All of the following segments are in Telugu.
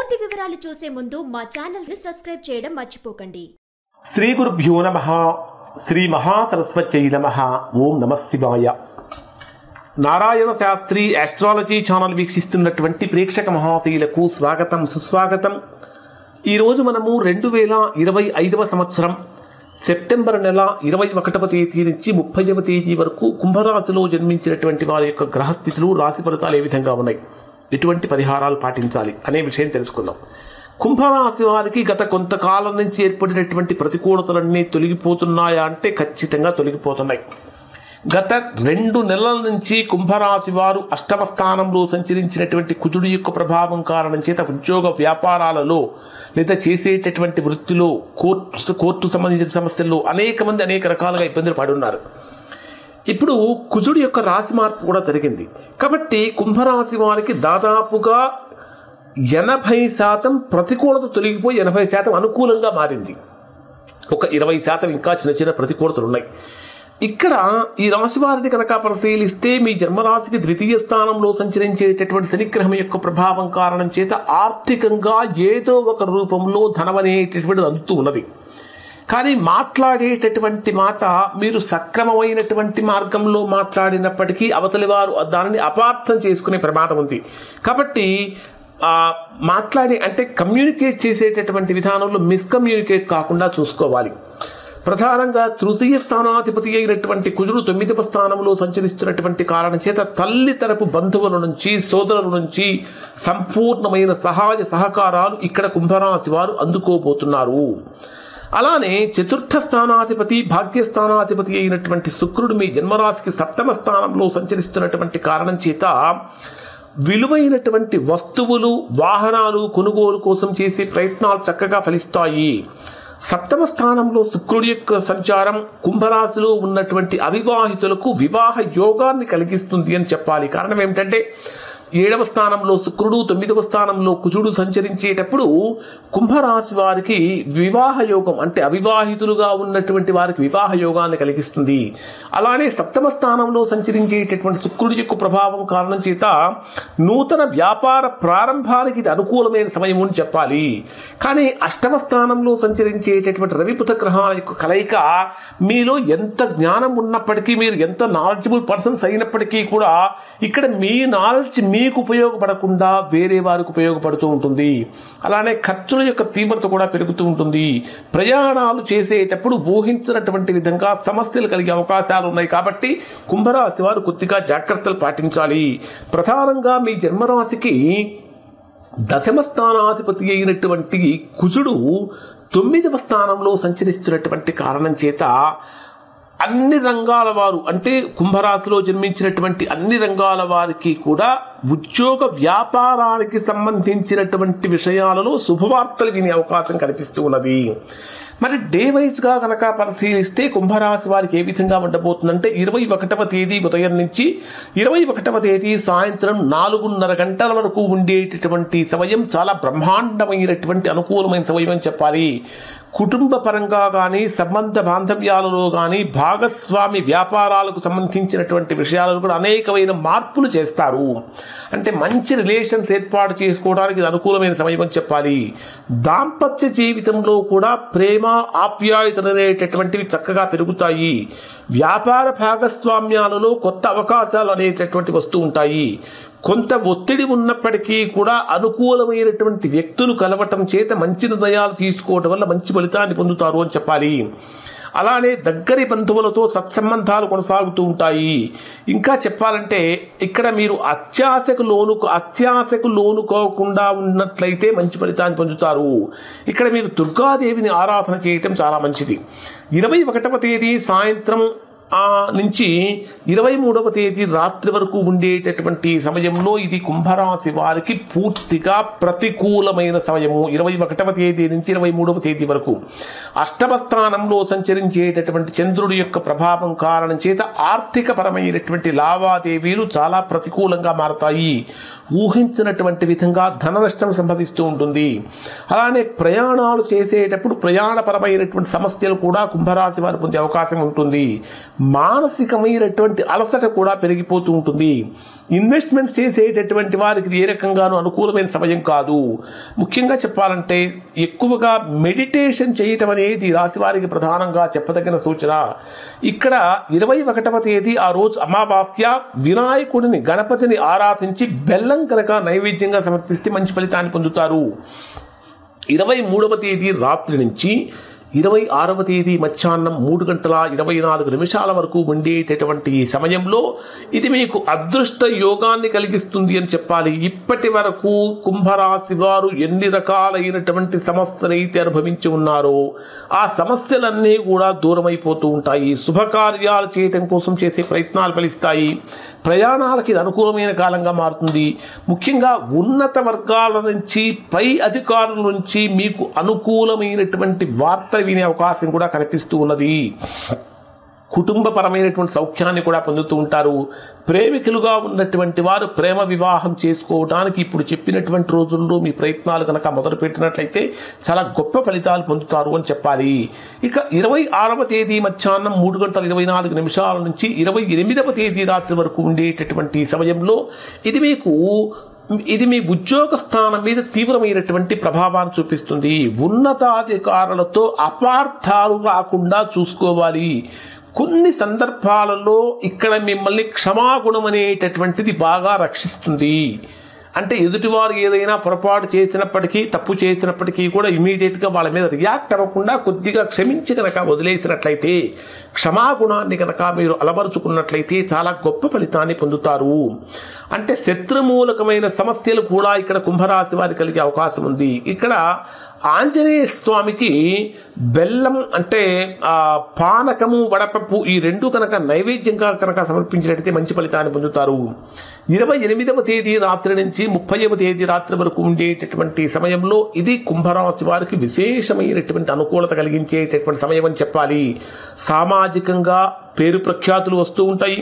పూర్తి వివరాలు చూసే ముందు మా ఛానల్ ని సబ్స్క్రైబ్ చేయడం మర్చిపోకండి. శ్రీ గురుభ్యో నమః. శ్రీ మహాసరస్వత్యై నమః. ఓం నమః శివాయ. నారాయణ శాస్త్రి ఆస్ట్రాలజీ ఛానల్ వీక్షిస్తున్నటువంటి ప్రేక్షక మహాశయులకు స్వాగతం, సుస్వాగతం. ఈరోజు మనము 2025వ సంవత్సరం సెప్టెంబర్ నెల 21వ తేదీ నుంచి 30వ తేదీ వరకు కుంభరాశిలో జన్మించినటువంటి వారి యొక్క గ్రహస్థితులు, రాశి ఫలితాలు ఏ విధంగా ఉన్నాయి, ఎటువంటి పరిహారాలు పాటించాలి అనే విషయం తెలుసుకుందాం. కుంభరాశి వారికి గత కొంతకాలం నుంచి ఏర్పడినటువంటి ప్రతికూలతలన్నీ తొలగిపోతున్నాయా అంటే ఖచ్చితంగా తొలగిపోతున్నాయి. గత 2 నెలల నుంచి కుంభరాశి వారు అష్టమ స్థానంలో సంచరించినటువంటి కుజుడి యొక్క ప్రభావం కారణం చేత ఉద్యోగ వ్యాపారాలలో లేదా చేసేటటువంటి వృత్తిలో కోర్టు సంబంధించిన సమస్యల్లో అనేక మంది అనేక రకాలుగా ఇబ్బందులు పడి ఉన్నారు. ఇప్పుడు కుజుడి యొక్క రాశి మార్పు కూడా జరిగింది కాబట్టి కుంభరాశి వారికి దాదాపుగా 80% ప్రతికూలత తొలగిపోయి 80% అనుకూలంగా మారింది. ఒక 20% ఇంకా చిన్న చిన్న ప్రతికూలతలు ఉన్నాయి. ఇక్కడ ఈ రాశి వారిని కనుక పరిశీలిస్తే మీ జన్మరాశికి 2వ స్థానంలో సంచరించేటటువంటి శనిగ్రహం యొక్క ప్రభావం కారణం చేత ఆర్థికంగా ఏదో ఒక రూపంలో ధనం అనేటటువంటిది అందుతూ ఉన్నది. కానీ మాట్లాడేటటువంటి మాట మీరు సక్రమమైనటువంటి మార్గంలో మాట్లాడినప్పటికీ అవతలి వారు దానిని అపార్థం చేసుకునే ప్రమాదం ఉంది. కాబట్టి మాట్లాడి అంటే కమ్యూనికేట్ చేసేటటువంటి విధానంలో మిస్కమ్యూనికేట్ కాకుండా చూసుకోవాలి. ప్రధానంగా 3వ స్థానాధిపతి అయినటువంటి కుజుడు 9వ స్థానంలో సంచరిస్తున్నటువంటి కారణం చేత తల్లి తరపు బంధువుల నుంచి, సోదరుల నుంచి సంపూర్ణమైన సహాయ సహకారాలు ఇక్కడ కుంభరాశి వారు అందుకోబోతున్నారు. అలానే 4వ స్థానాధిపతి, భాగ్యస్థానాధిపతి అయినటువంటి శుక్రుడు మీ జన్మరాశికి 7వ స్థానంలో సంచరిస్తున్నటువంటి కారణం చేత విలువైనటువంటి వస్తువులు, వాహనాలు కొనుగోలు కోసం చేసే ప్రయత్నాలు చక్కగా ఫలిస్తాయి. 7వ స్థానంలో శుక్రుడి యొక్క సంచారం కుంభరాశిలో ఉన్నటువంటి అవివాహితులకు వివాహ యోగాన్ని కలిగిస్తుంది అని చెప్పాలి. కారణం ఏమిటంటే 7వ స్థానంలో శుక్రుడు, 9వ స్థానంలో కుజుడు సంచరించేటప్పుడు కుంభరాశి వారికి వివాహ యోగం అంటే అవివాహితులుగా ఉన్నటువంటి వారికి వివాహ యోగాన్ని కలిగిస్తుంది. అలానే 7వ స్థానంలో సంచరించేటటువంటి శుక్రుడి యొక్క ప్రభావం కారణం చేత నూతన వ్యాపార ప్రారంభానికి ఇది అనుకూలమైన సమయం అని చెప్పాలి. కానీ 8వ స్థానంలో సంచరించేటటువంటి రవిబుధ గ్రహాల యొక్క కలయిక మీలో ఎంత జ్ఞానం ఉన్నప్పటికీ, మీరు ఎంత నాలెడ్జబుల్ పర్సన్స్ అయినప్పటికీ కూడా ఇక్కడ మీ నాలెడ్జ్ మీకు ఉపయోగపడకుండా వేరే వారికి ఉపయోగపడుతూ ఉంటుంది. అలానే ఖర్చుల యొక్క తీవ్రత కూడా పెరుగుతూ ఉంటుంది. ప్రయాణాలు చేసేటప్పుడు ఊహించినటువంటి విధంగా సమస్యలు కలిగే అవకాశాలు ఉన్నాయి. కాబట్టి కుంభరాశి వారు కొద్దిగా జాగ్రత్తలు పాటించాలి. ప్రధానంగా మీ జన్మరాశికి 10వ స్థానాధిపతి అయినటువంటి కుజుడు 9వ స్థానంలో సంచరిస్తున్నటువంటి కారణం చేత అన్ని రంగాల వారు అంటే కుంభరాశిలో జన్మించినటువంటి అన్ని రంగాల వారికి కూడా ఉద్యోగ వ్యాపారానికి సంబంధించినటువంటి విషయాలలో శుభవార్తలు వినే అవకాశం కనిపిస్తూ ఉన్నది. మరి డే వైజ్గా కనుక పరిశీలిస్తే కుంభరాశి వారికి ఏ విధంగా ఉండబోతుందంటే 21వ తేదీ ఉదయం నుంచి 21వ తేదీ సాయంత్రం 4:30 గంటల వరకు ఉండేటటువంటి సమయం చాలా బ్రహ్మాండమైనటువంటి అనుకూలమైన సమయం అని చెప్పాలి. కుటుంబ పరంగా కానీ, సంబంధ బాంధవ్యాలలో కానీ, భాగస్వామి వ్యాపారాలకు సంబంధించినటువంటి విషయాలలో కూడా అనేకమైన మార్పులు చేస్తారు. అంటే మంచి రిలేషన్స్ ఏర్పాటు చేసుకోవడానికి ఇది అనుకూలమైన సమయం అని చెప్పాలి. దాంపత్య జీవితంలో కూడా ప్రేమ, ఆప్యాయతలు అనేటటువంటివి చక్కగా పెరుగుతాయి. వ్యాపార భాగస్వామ్యాలలో కొత్త అవకాశాలు అనేటటువంటి వస్తూ ఉంటాయి. కొంత ఒత్తిడి ఉన్నప్పటికీ కూడా అనుకూలమైనటువంటి వ్యక్తులు కలవటం చేత మంచి నిర్ణయాలు తీసుకోవడం వల్ల మంచి ఫలితాన్ని పొందుతారు అని చెప్పాలి. అలానే దగ్గరి బంధువులతో సత్సంబంధాలు కొనసాగుతూ ఉంటాయి. ఇంకా చెప్పాలంటే ఇక్కడ మీరు అత్యాశకు లోనుకోకుండా ఉన్నట్లయితే మంచి ఫలితాన్ని పొందుతారు. ఇక్కడ మీరు దుర్గాదేవిని ఆరాధన చేయటం చాలా మంచిది. 21వ తేదీ సాయంత్రం నుంచి 23వ తేదీ రాత్రి వరకు ఉండేటటువంటి సమయంలో ఇది కుంభరాశి వారికి పూర్తిగా ప్రతికూలమైన సమయము. 21వ తేదీ నుంచి 23వ తేదీ వరకు 8వ స్థానంలో సంచరించేటటువంటి చంద్రుడి యొక్క ప్రభావం కారణం చేత ఆర్థిక పరమైనటువంటి లావాదేవీలు చాలా ప్రతికూలంగా మారతాయి. ఊహించినటువంటి విధంగా ధన నష్టం సంభవిస్తూ ఉంటుంది. అలానే ప్రయాణాలు చేసేటప్పుడు ప్రయాణపరమైనటువంటి సమస్యలు కూడా కుంభరాశి వారు పొందే అవకాశం ఉంటుంది. మానసికమైనటువంటి అలసట కూడా పెరిగిపోతూ ఉంటుంది. ఇన్వెస్ట్మెంట్స్ చేసేటటువంటి వారికి ఏ రకంగానూ అనుకూలమైన సమయం కాదు. ముఖ్యంగా చెప్పాలంటే ఎక్కువగా మెడిటేషన్ చేయటం అనేది రాశి వారికి ప్రధానంగా చెప్పదగిన సూచన. ఇక్కడ 21వ తేదీ ఆ రోజు అమావాస్య, వినాయకుడిని గణపతిని ఆరాధించి బెల్లం కనుక నైవేద్యంగా సమర్పిస్తే మంచి ఫలితాన్ని పొందుతారు. 23వ తేదీ రాత్రి నుంచి 26వ తేదీ మధ్యాహ్నం 3:24 వరకు ఉండేటటువంటి ఈ సమయంలో ఇది మీకు అదృష్ట యోగాన్ని కలిగిస్తుంది అని చెప్పాలి. ఇప్పటి వరకు కుంభరాశి వారు ఎన్ని రకాలైనటువంటి సమస్యలైతే అనుభవించి ఉన్నారో ఆ సమస్యలన్నీ కూడా దూరం అయిపోతూ ఉంటాయి. శుభకార్యాలు చేయటం కోసం చేసే ప్రయత్నాలు ఫలిస్తాయి. ప్రయాణాలకి ఇది అనుకూలమైన కాలంగా మారుతుంది. ముఖ్యంగా ఉన్నత వర్గాల నుంచి, పై అధికారుల నుంచి మీకు అనుకూలమైనటువంటి వార్త వినే అవకాశం కూడా కనిపిస్తూ ఉన్నది. కుటుంబపరమైనటువంటి సౌఖ్యాన్ని కూడా పొందుతూ ఉంటారు. ప్రేమికులుగా ఉన్నటువంటి వారు ప్రేమ వివాహం చేసుకోవడానికి ఇప్పుడు చెప్పినటువంటి రోజుల్లో మీ ప్రయత్నాలు కనుక మొదలు పెట్టినట్లయితే చాలా గొప్ప ఫలితాలు పొందుతారు అని చెప్పాలి. ఇక 26వ తేదీ మధ్యాహ్నం 3:24 నుంచి 28వ తేదీ రాత్రి వరకు ఉండేటటువంటి సమయంలో ఇది మీ ఉద్యోగ స్థానం మీద తీవ్రమైనటువంటి ప్రభావాన్ని చూపిస్తుంది. ఉన్నతాధికారులతో అపార్థాలు రాకుండా చూసుకోవాలి. కొన్ని సందర్భాలలో ఇక్కడ మిమ్మల్ని క్షమాగుణం అనేటటువంటిది బాగా రక్షిస్తుంది. అంటే ఎదుటివారు ఏదైనా పొరపాటు చేసినప్పటికీ, తప్పు చేసినప్పటికీ కూడా ఇమీడియట్గా వాళ్ళ మీద రియాక్ట్ అవ్వకుండా కొద్దిగా క్షమించి కనుక వదిలేసినట్లయితే, క్షమాగుణాన్ని కనుక మీరు అలవరుచుకున్నట్లయితే చాలా గొప్ప ఫలితాన్ని పొందుతారు. అంటే శత్రుమూలకమైన సమస్యలు కూడా ఇక్కడ కుంభరాశి వారికి కలిగే అవకాశం ఉంది. ఇక్కడ ఆంజనేయ స్వామికి బెల్లం అంటే పానకము, వడపప్పు ఈ రెండు కనుక నైవేద్యంగా కనుక సమర్పించినట్లయితే మంచి ఫలితాన్ని పొందుతారు. 28వ తేదీ రాత్రి నుంచి 30వ తేదీ రాత్రి వరకు ఉండేటటువంటి సమయంలో ఇది కుంభరాశి వారికి విశేషమైనటువంటి అనుకూలత కలిగించేటటువంటి సమయం అని చెప్పాలి. సామాజికంగా పేరు ప్రఖ్యాతులు వస్తూ ఉంటాయి.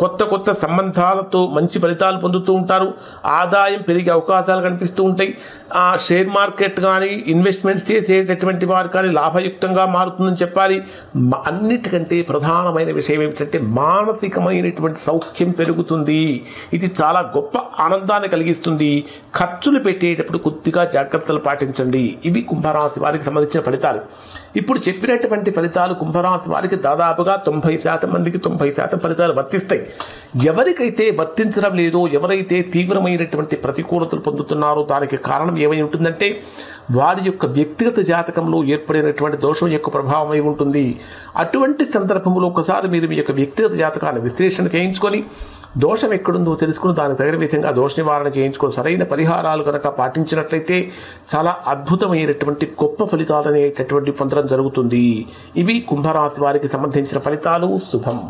కొత్త సంబంధాలతో మంచి ఫలితాలు పొందుతూ ఉంటారు. ఆదాయం పెరిగే అవకాశాలు కనిపిస్తూ ఉంటాయి. షేర్ మార్కెట్ కానీ, ఇన్వెస్ట్మెంట్స్ చేసేటటువంటి వారు కానీ లాభయుక్తంగా మారుతుందని చెప్పాలి. అన్నిటికంటే ప్రధానమైన విషయం ఏమిటంటే మానసికమైనటువంటి సౌఖ్యం పెరుగుతుంది. ఇది చాలా గొప్ప ఆనందాన్ని కలిగిస్తుంది. ఖర్చులు పెట్టేటప్పుడు కొద్దిగా జాగ్రత్తలు పాటించండి. ఇవి కుంభరాశి వారికి సంబంధించిన ఫలితాలు. ఇప్పుడు చెప్పినటువంటి ఫలితాలు కుంభరాశి వారికి దాదాపుగా 90% మందికి 90% ఫలితాలు వర్తిస్తాయి. ఎవరికైతే వర్తించడం లేదో, ఎవరైతే తీవ్రమైనటువంటి ప్రతికూలతలు పొందుతున్నారో దానికి కారణం ఏమై ఉంటుందంటే వారి యొక్క వ్యక్తిగత జాతకంలో ఏర్పడినటువంటి దోషం యొక్క ప్రభావం అయి ఉంటుంది. అటువంటి సందర్భంలో ఒకసారి మీరు మీ యొక్క వ్యక్తిగత జాతకాన్ని విశ్లేషణ చేయించుకొని దోషం ఎక్కడుందో తెలుసుకుని దానికి తగిన విధంగా దోష నివారణ చేయించుకొని సరైన పరిహారాలు కనుక పాటించినట్లయితే చాలా అద్భుతమైనటువంటి గొప్ప ఫలితాలు అనేటటువంటి పొందడం జరుగుతుంది. ఇవి కుంభరాశి వారికి సంబంధించిన ఫలితాలు. శుభం.